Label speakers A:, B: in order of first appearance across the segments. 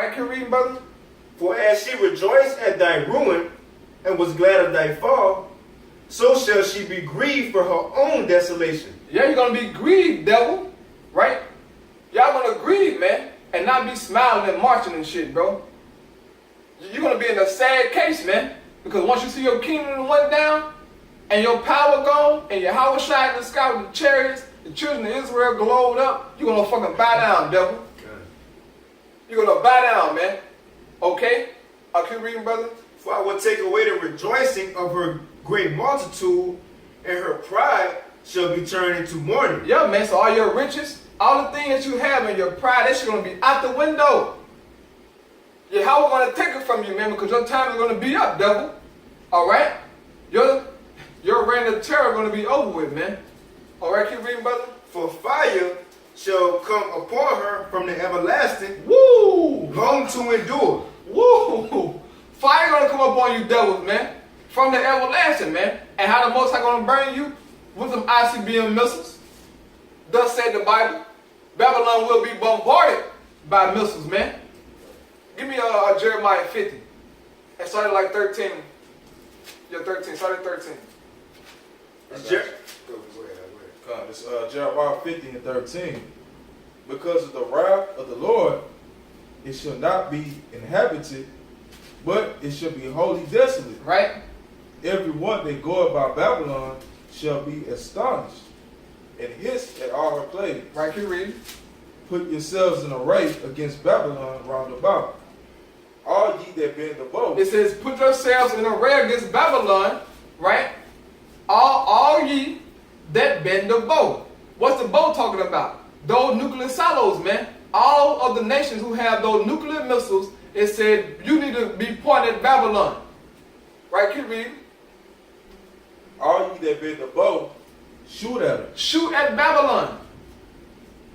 A: Right, keep reading, brother.
B: For as she rejoiced at thy ruin, and was glad of thy fall, so shall she be grieved for her own desolation.
A: Yeah, you're going to be grieved, devil. Right? Y'all going to grieve, man, and not be smiling and marching and shit, bro. You're going to be in a sad case, man. Because once you see your kingdom went down, and your power gone, and your house shine in the sky with the chariots, the children of Israel glowed up, you're going to fucking bow down, devil. You're going to bow down, man. Okay? I'll keep reading, brother.
B: For I will take away the rejoicing of her great multitude, and her pride shall be turned into mourning.
A: Yeah, man, so all your riches, all the things that you have and your pride, that's going to be out the window. Yeah, how we going to take it from you, man, because your time is going to be up, devil. All right? Your reign of terror is going to be over with, man. All right, keep reading, brother.
B: For fire shall come upon her from the everlasting,
A: Woo!
B: long to endure.
A: Woo! Fire going to come upon you, devils, man, from the everlasting, man. And how the Most High going to burn you? With them ICBM missiles. Thus said the Bible. Babylon will be bombarded by missiles, man. Give me Jeremiah 50. And start at like 13. Yeah, 13. Start at 13.
C: It's Jeremiah 50 and 13. Because of the wrath of the Lord, it shall not be inhabited, but it shall be wholly desolate.
A: Right?
C: Every one that goeth about Babylon shall be astonished, and hiss at all her plagues.
A: Right, keep reading.
C: Put yourselves in array against Babylon round about, all ye that bend the bow.
A: It says, put yourselves in array against Babylon, right? All ye that bend the bow. What's the bow talking about? Those nuclear silos, man. All of the nations who have those nuclear missiles, it said, you need to be pointed at Babylon. Right, keep reading.
C: All ye that bend the bow, shoot at her.
A: Shoot at Babylon.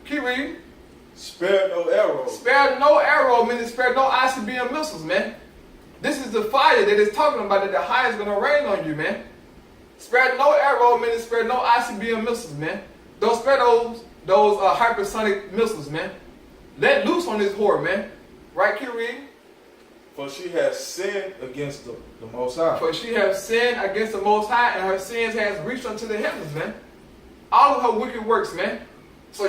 A: Keep reading.
C: Spare no arrow.
A: Spare no arrow, meaning spare no ICBM missiles, man. This is the fire that is talking about that the high is going to rain on you, man. Spare no arrow, meaning spare no ICBM missiles, man. Don't spare those hypersonic missiles, man. Let loose on this whore, man. Right, keep reading.
C: For she has sinned against the Most High.
A: For she has sinned against the Most High, and her sins has reached unto the heavens, man. All of her wicked works, man. So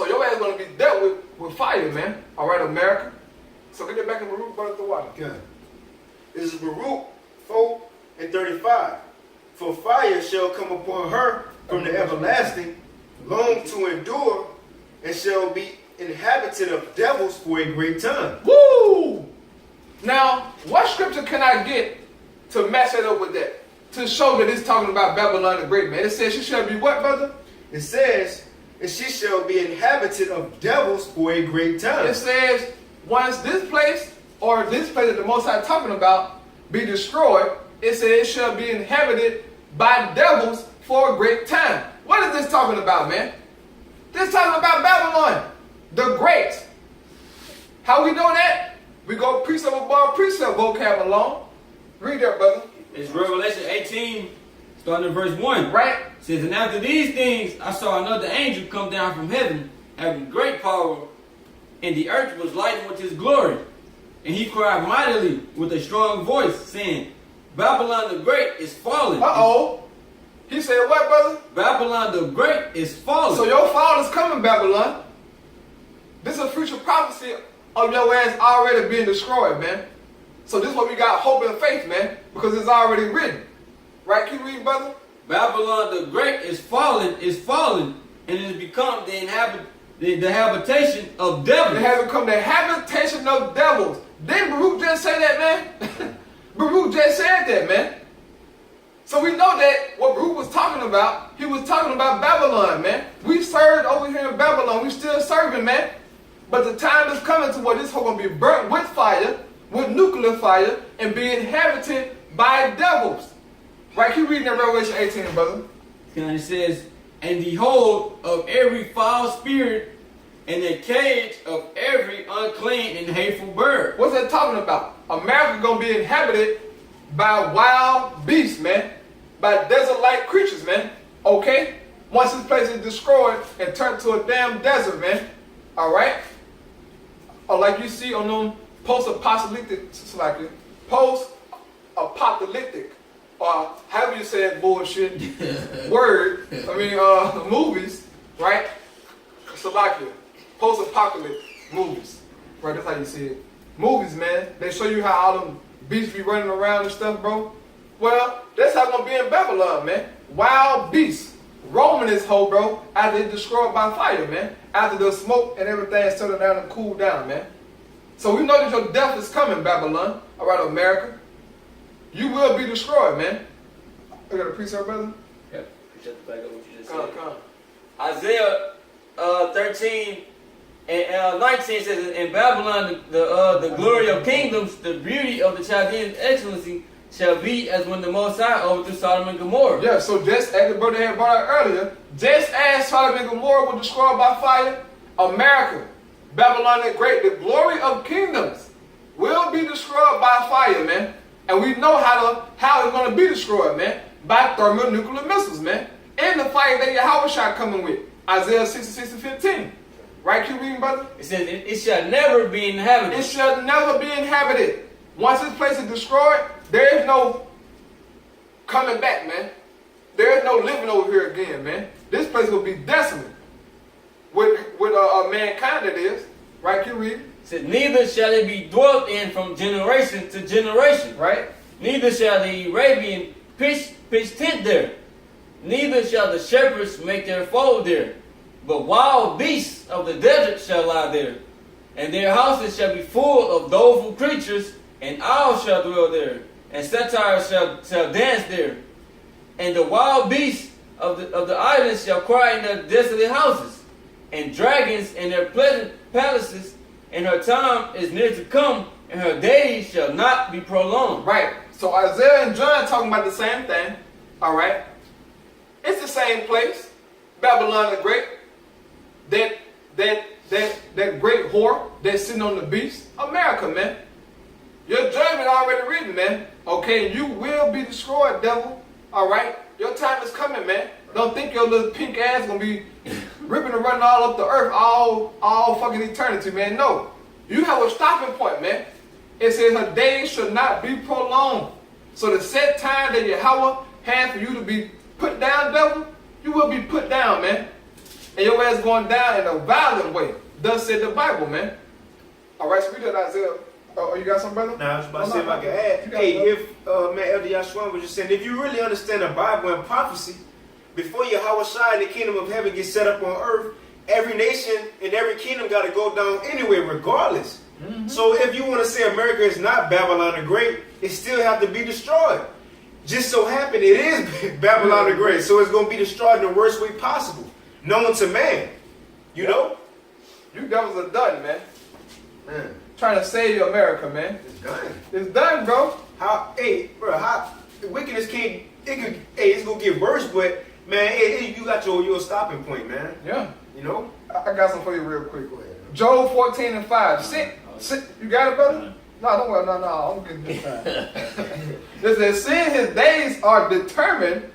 A: your ass is going to be dealt with fire, man. All right, America. So get it back in Baruch, burn the water.
B: Okay. This is Baruch 4 and 35. For fire shall come upon her from the everlasting, long to endure, and shall be inhabited of devils for a great time.
A: Woo! Now, what scripture can I get to match that up with that? To show that it's talking about Babylon the Great, man. It says she shall be what, brother?
B: It says, and she shall be inhabited of devils for a great time.
A: It says, once this place, or this place that the Most High talking about, be destroyed, it says it shall be inhabited by devils for a great time. What is this talking about, man? This talking about Babylon, the Great. How we know that? We go precept above precept vocab alone. Read that, brother.
D: It's Revelation 18, starting in verse 1.
A: Right?
D: It says, and after these things, I saw another angel come down from heaven, having great power, and the earth was lightened with his glory. And he cried mightily with a strong voice, saying, Babylon the Great is fallen.
A: Uh-oh. He said what, brother?
D: Babylon the Great is fallen.
A: So your fall is coming, Babylon. This is a future prophecy of your ass already being destroyed, man. So this is what we got hope and faith, man, because it's already written. Right? Keep reading, brother.
D: Babylon the Great is fallen, and it has become the habitation of devils.
A: It has become the habitation of devils. Didn't Baruch just say that, man? Baruch just said that, man. So we know that what Baruch was talking about, he was talking about Babylon, man. We served over here in Babylon. We still serving, man. But the time is coming to where this whole going to be burnt with fire, with nuclear fire, and be inhabited by devils. Right? Keep reading that Revelation 18, brother.
D: And it says, and the hold of every foul spirit, and the cage of every unclean and hateful bird.
A: What's that talking about? America going to be inhabited by wild beasts, man. By desert-like creatures, man. Okay? Once this place is destroyed and turned to a damn desert, man. Alright? Or like you see on them post-apocalyptic, post-apocalyptic, or however you say that bullshit word, movies, right? Salakia, post-apocalyptic movies, right? That's how you see it. Movies, man, they show you how all them beasts be running around and stuff, bro. Well, that's how it's gonna be in Babylon, man. Wild beasts roaming this hole, bro, after it's destroyed by fire, man. After the smoke and everything settled down and cooled down, man. So we know that your death is coming, Babylon. All right, America. You will be destroyed, man. I got a precept, brother?
D: Yep. Just to back up what you just
A: Come,
D: said.
A: come.
D: Isaiah 13 and 19 says, in Babylon, the glory of kingdoms, the beauty of the Chaldean excellency, shall be as when the Most High overthrew Sodom and Gomorrah.
A: Yeah, so just as the brother had brought out earlier, just as Sodom and Gomorrah were destroyed by fire, America, Babylon the Great, the glory of kingdoms will be destroyed by fire, man. And we know how it's going to be destroyed, man, by thermonuclear missiles, man. And the fire that Yahweh shall coming with. Isaiah 66 and 15. Right, keep reading, brother?
D: It says, it shall never be inhabited.
A: It shall never be inhabited. Once this place is destroyed, there is no coming back, man. There is no living over here again, man. This place will be desolate. With mankind it is. Right, keep reading.
D: It says, neither shall it be dwelt in from generation to generation.
A: Right?
D: Neither shall the Arabian pitch tent there. Neither shall the shepherds make their fold there. But wild beasts of the desert shall lie there. And their houses shall be full of doleful creatures, and owls shall dwell there, and satyrs shall dance there. And the wild beasts of the islands shall cry in their desolate houses, and dragons in their pleasant palaces, and her time is near to come, and her days shall not be prolonged.
A: Right. So Isaiah and John talking about the same thing. All right. It's the same place. Babylon the Great. That great whore that's sitting on the beast. America, man. Your judgment already written, man. Okay, you will be destroyed, devil. All right. Your time is coming, man. Don't think your little pink ass gonna be ripping and running all up the earth all fucking eternity, man. No. You have a stopping point, man. It says her days should not be prolonged. So the set time that Yahweh has for you to be put down, devil, you will be put down, man. And your ass going down in a violent way. Thus said the Bible, man. All right, so we did Isaiah. Oh, you got something, brother?
B: Now, I was about to see if I could add. Hey, Elder Yahshua was just saying, if you really understand the Bible and prophecy, before Yahweh Shai and the kingdom of heaven gets set up on earth, every nation and every kingdom got to go down anyway, regardless. Mm-hmm. So if you want to say America is not Babylon the Great, it still have to be destroyed. Just so happened it is Babylon the Great, so it's going to be destroyed in the worst way possible, known to man. You know?
A: You devils are done, man.
B: Man.
A: Trying to save America, man.
B: It's done.
A: It's done, bro.
B: How wickedness it's gonna get worse, but man, you got your stopping point, man.
A: Yeah.
B: You know?
A: I got something for you real quick. Go ahead. Job 14 and 5. Sit. You got it, brother? No, don't worry. No. I'm getting this time. It says, seeing his days are determined,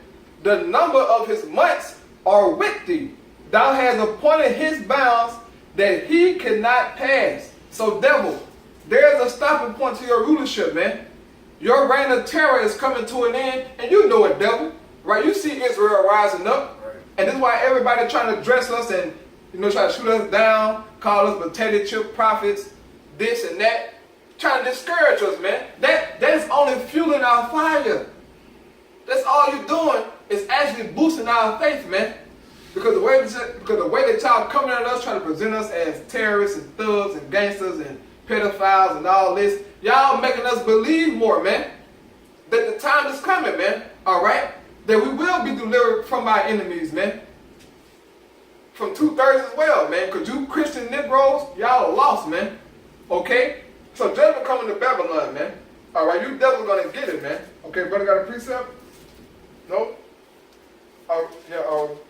A: the number of his months are with thee. Thou hast appointed his bounds that he cannot pass. So, devil, there's a stopping point to your rulership, man. Your reign of terror is coming to an end, and you know it, devil. Right? You see Israel rising up. Right. And this is why everybody trying to dress us and try to shoot us down, call us potato chip prophets, this and that. Trying to discourage us, man. That's only fueling our fire. That's all you're doing is actually boosting our faith, man. Because the way that y'all coming at us, trying to present us as terrorists and thugs and gangsters and pedophiles and all this, y'all making us believe more, man. That the time is coming, man. All right? That we will be delivered from our enemies, man. From 2/3 as well, man. Because you Christian Negroes, y'all are lost, man. Okay? So judgment coming to Babylon, man. All right, you devils gonna get it, man. Okay, brother got a precept? Nope.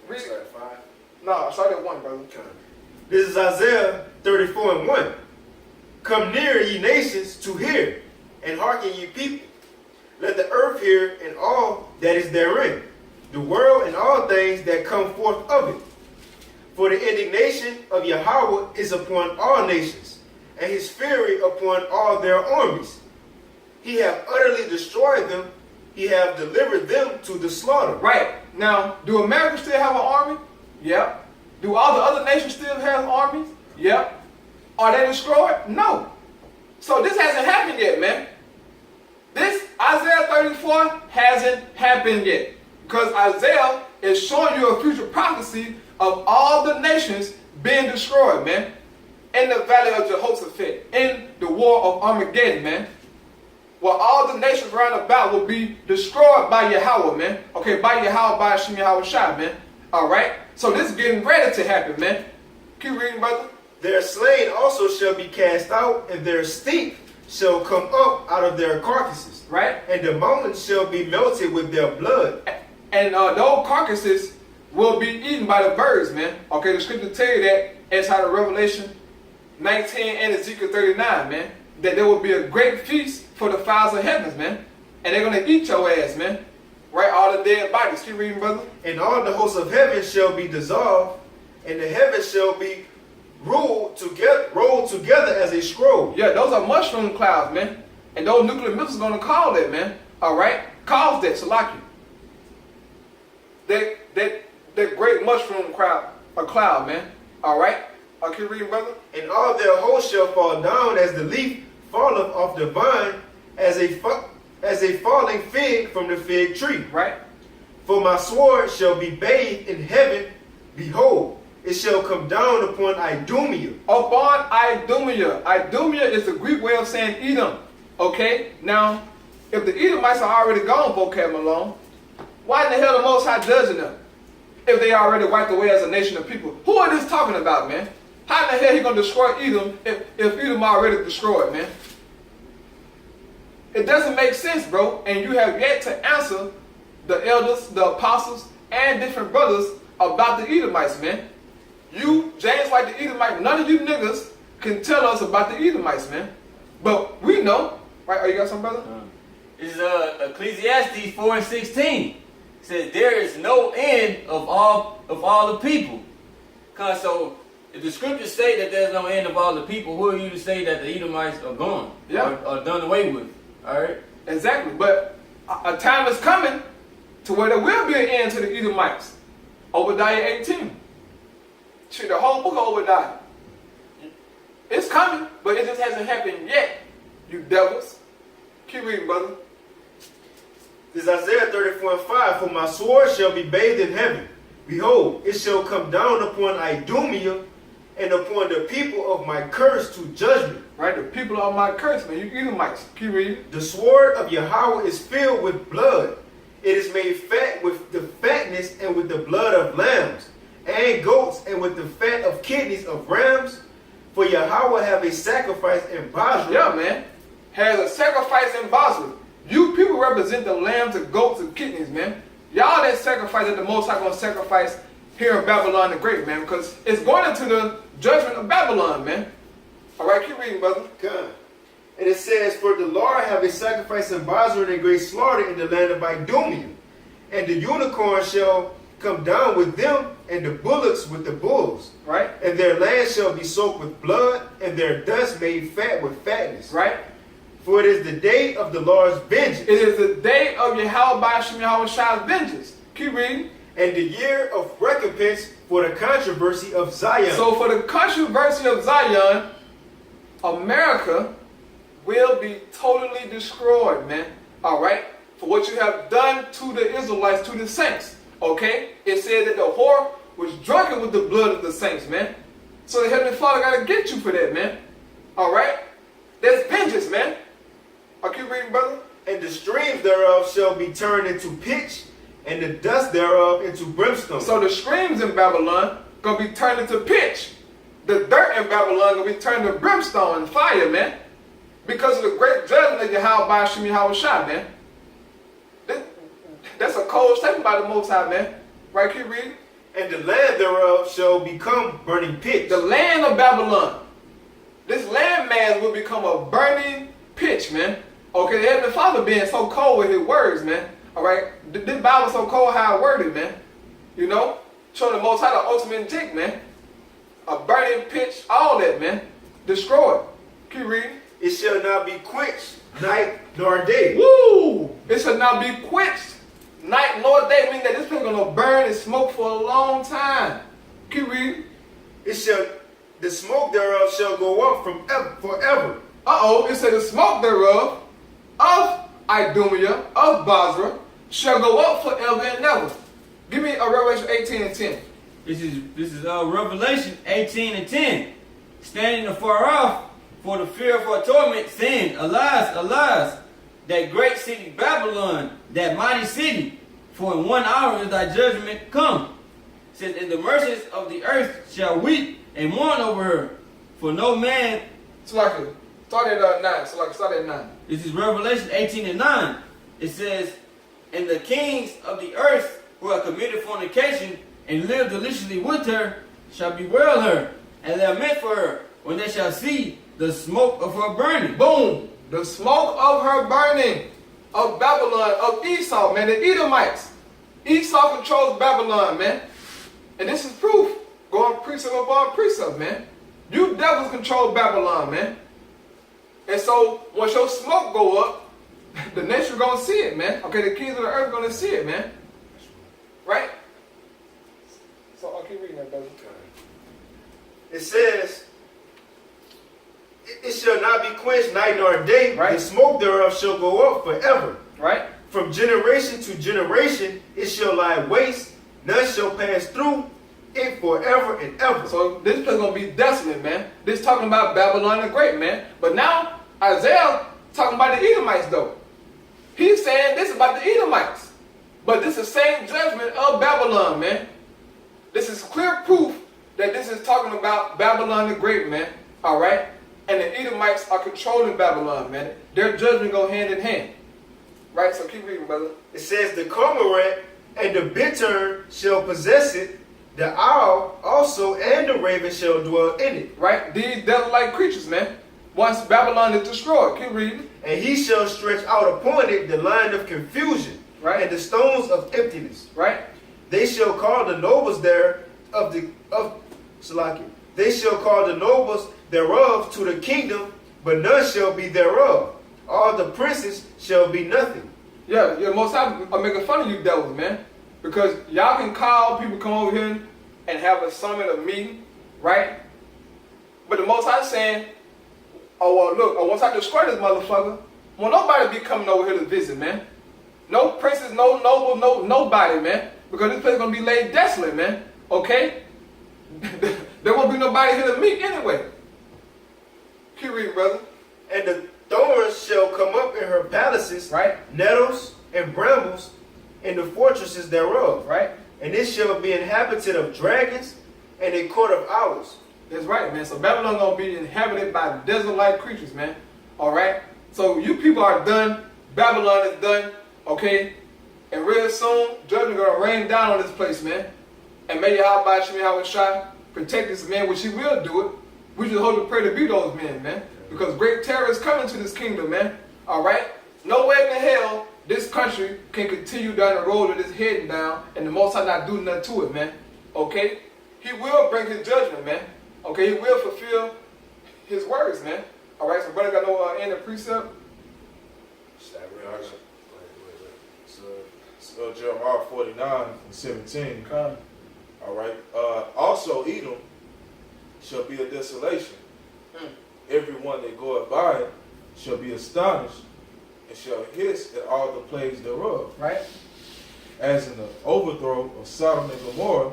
A: Read it. 5. No, start at 1, brother.
B: This is Isaiah 34 and 1. Come near, ye nations, to hear, and hearken, ye people. Let the earth hear, and all that is therein, the world and all things that come forth of it. For the indignation of Yahweh is upon all nations, and his fury upon all their armies. He have utterly destroyed them. He have delivered them to the slaughter.
A: Right. Now, do America still have an army? Yep. Do all the other nations still have armies? Yep. Are they destroyed? No. So this hasn't happened yet, man. This Isaiah 34 hasn't happened yet. Because Isaiah is showing you a future prophecy of all the nations being destroyed, man. In the valley of Jehoshaphat, in the war of Armageddon, man. Where all the nations round about will be destroyed by Yahweh, man. Okay, by Yahweh, by Hashem Yahweh Shai, man. Alright? So this is getting ready to happen, man. Keep reading, brother.
B: Their slain also shall be cast out, and their stink shall come up out of their carcasses.
A: Right?
B: And the mountains shall be melted with their blood.
A: And those carcasses will be eaten by the birds, man. Okay, the scripture tell you that inside of Revelation 19 and Ezekiel 39, man. That there will be a great feast for the fowls of heavens, man. And they're going to eat your ass, man. Right? All the dead bodies. Keep reading, brother.
B: And all the hosts of heaven shall be dissolved, and the heavens shall be rolled together as a scroll.
A: Yeah, those are mushroom clouds, man. And those nuclear missiles are going to call that, man. Alright? Cause that, Salaki. That great mushroom cloud, man. Alright? I'll keep reading, brother.
B: And all their hosts shall fall down as the leaf falleth off the vine, as a falling fig from the fig tree.
A: Right?
B: For my sword shall be bathed in heaven. Behold, it shall come down upon Idumea.
A: Upon Idumea. Idumea is the Greek way of saying Edom. Okay? Now, if the Edomites are already gone, vocab Malone, why in the hell the Most High judging them? If they already wiped away as a nation of people. Who are this talking about, man? How in the hell he going to destroy Edom if Edom already destroyed, man? It doesn't make sense, bro. And you have yet to answer the elders, the apostles, and different brothers about the Edomites, man. You, James, like the Edomite, none of you niggas can tell us about the Edomites, man. But we know, right? Oh, you got something, brother?
D: This is Ecclesiastes 4 and 16. It says there is no end of all the people. Cause so if the scriptures say that there's no end of all the people, who are you to say that the Edomites are gone?
A: Yeah.
D: Or done away with? Alright?
A: Exactly. But a time is coming to where there will be an end to the Edomites. Obadiah 18. Shit, the whole book of Obadiah. It's coming, but it just hasn't happened yet, you devils. Keep reading, brother.
B: This is Isaiah 34 and 5. For my sword shall be bathed in heaven. Behold, it shall come down upon Idumea and upon the people of my curse to judgment.
A: Right? The people are my curse, man. You Edomites. Keep reading.
B: The sword of Yahweh is filled with blood. It is made fat with the fatness and with the blood of lambs and goats and with the fat of kidneys of rams. For Yahweh have a sacrifice in Basra.
A: Yeah, man. Has a sacrifice in Basra. You people represent the lambs, the goats, and kidneys, man. Y'all that sacrifice that the Most High going to sacrifice here in Babylon the Great, man. Because it's going into the judgment of Babylon, man. All right, keep reading, brother.
B: Come. And it says, for the Lord have a sacrifice in Basra and a great slaughter in the land of Idumea. And the unicorn shall come down with them, and the bullocks with the bulls.
A: Right?
B: And their land shall be soaked with blood, and their dust made fat with fatness.
A: Right?
B: For it is the day of the Lord's vengeance.
A: It is the day of Yahweh by Hashem Yahweh Shai's vengeance. Keep reading.
B: And the year of recompense for the controversy of Zion.
A: So for the controversy of Zion, America will be totally destroyed, man. All right? For what you have done to the Israelites, to the saints. Okay? It said that the whore was drunken with the blood of the saints, man. So the Heavenly Father got to get you for that, man. All right? There's vengeance, man. I'll keep reading, brother.
B: And the streams thereof shall be turned into pitch, and the dust thereof into brimstone.
A: So the streams in Babylon going to be turned into pitch. The dirt in Babylon going to be turned to brimstone and fire, man. Because of the great judgment of Yahweh by Hashem Yahweh Shai, man. That's a cold statement by the Most High, man. Right, keep reading.
B: And the land thereof shall become burning pitch.
A: The land of Babylon. This land mass will become a burning pitch, man. Okay, the Heavenly Father being so cold with his words, man. Alright, this Bible so cold how it worded, man. You know? Showing the Most High the ultimate intent, man. A burning pitch, all that, man. Destroyed. Keep reading.
B: It shall not be quenched night nor day.
A: Woo! It shall not be quenched night nor day, meaning that this place is going to burn and smoke for a long time. Keep reading.
B: The smoke thereof shall go up from forever.
A: Uh-oh, it said the smoke thereof of Idumea, of Basra, shall go up forever and ever. Give me a Revelation 18 and 10.
D: This is Revelation 18 and 10. Standing afar off for the fear of her torment, saying, Alas, alas, that great city Babylon, that mighty city, for in 1 hour is thy judgment come. It says, and the mercies of the earth shall weep and mourn over her, for no man.
A: So like start at 9. So like start at 9.
D: This is Revelation 18 and 9. It says, and the kings of the earth who have committed fornication and lived deliciously with her shall bewail her and lament for her when they shall see the smoke of her burning.
A: Boom! The smoke of her burning, of Babylon, of Esau, man, the Edomites. Esau controls Babylon, man. And this is proof. Going precept upon precept, man. You devils control Babylon, man. And so, once your smoke go up, the nation going to see it, man. Okay, the kings of the earth going to see it, man. Right? So, I'll keep reading that, brother.
B: It says, it shall not be quenched night nor day.
A: Right.
B: The smoke thereof shall go up forever.
A: Right?
B: From generation to generation it shall lie waste. None shall pass through it forever and ever.
A: So this place gonna be desolate, man. This talking about Babylon the Great, man. But now Isaiah talking about the Edomites, though. He's saying this about the Edomites, but this is the same judgment of Babylon, man. This is clear proof that this is talking about Babylon the Great, man. All right, and the Edomites are controlling Babylon, man. Their judgment go hand in hand, right? So keep reading, brother.
B: It says the cormorant and the bittern shall possess it. The owl also and the raven shall dwell in it.
A: Right? These devil-like creatures, man. Once Babylon is destroyed, keep reading.
B: And he shall stretch out upon it the line of confusion,
A: Right.
B: and the stones of emptiness.
A: Right?
B: They shall call the nobles there They shall call the nobles thereof to the kingdom, but none shall be thereof. All the princes shall be nothing.
A: Yeah, most I'm making fun of you devils, man. Because y'all can call people come over here and have a summit, a meeting, right? But the Most High saying, oh, well, look, once I destroy this motherfucker, well, nobody be coming over here to visit, man. No princes, no noble, nobody, man. Because this place is going to be laid desolate, man. Okay? There won't be nobody here to meet anyway. Keep reading, brother.
B: And the thorns shall come up in her palaces,
A: Right?
B: nettles and brambles in the fortresses thereof.
A: Right?
B: And it shall be inhabited of dragons and a court of owls.
A: That's right, man. So Babylon gonna be inhabited by desert-like creatures, man. All right. So you people are done. Babylon is done. Okay. And real soon, judgment gonna rain down on this place, man. And may Yahweh Shemi Hawashai protect this man, which He will do it. We just hope to pray to be those men, man. Because great terror is coming to this kingdom, man. All right. No way in hell this country can continue down the road of this heading down, and the Most High not do nothing to it, man. Okay. He will bring His judgment, man. Okay, He will fulfill His words, man. All right, so brother got no end of precept.
C: So Jeremiah 49 and 17.
A: Come.
C: All right. Also Edom shall be a desolation. Everyone that goeth by it shall be astonished, and shall hiss at all the plagues thereof.
A: Right?
C: As in the overthrow of Sodom and Gomorrah,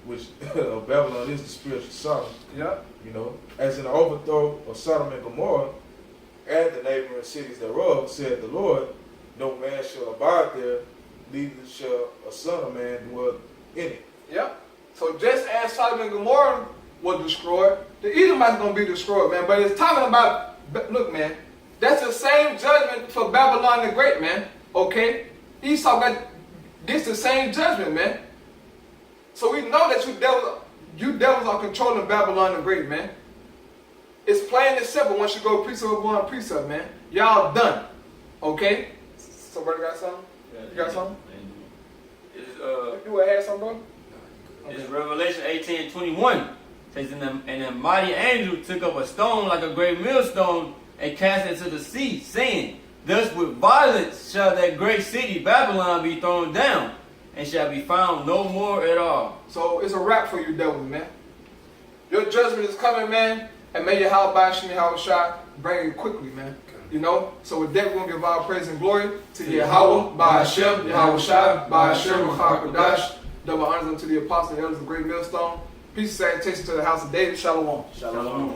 C: which Babylon is the spiritual Sodom.
A: Yep.
C: You know, as in the overthrow of Sodom and Gomorrah and the neighboring cities thereof, said the Lord, no man shall abide there, neither shall a son of man dwell in it.
A: Yep. So just as Sodom and Gomorrah was destroyed, the Edomites going to be destroyed, man. But it's talking about, look, man, that's the same judgment for Babylon the Great, man. Okay? Esau gets the same judgment, man. So we know that you devils are controlling Babylon the Great, man. It's plain and simple once you go precept upon precept, man. Y'all done. Okay? So brother got something? You got something?
D: It's,
A: You want to add something, bro?
D: it's Revelation 18:21. Says, and the mighty angel took up a stone like a great millstone and cast it into the sea, saying, thus with violence shall that great city Babylon be thrown down, and shall be found no more at all.
A: So it's a wrap for you, devils, man. Your judgment is coming, man, and may Yahweh Bashim Yahushua bring it quickly, man. You know? So with that, we're going to give our praise and glory to Yahweh, Ba'ashem, Yahushua, Ba'ashem, Chakadash. Double honors unto the apostles and elders of the great millstone. Peace and salutation to the house of David. Shalom.
D: Shalom.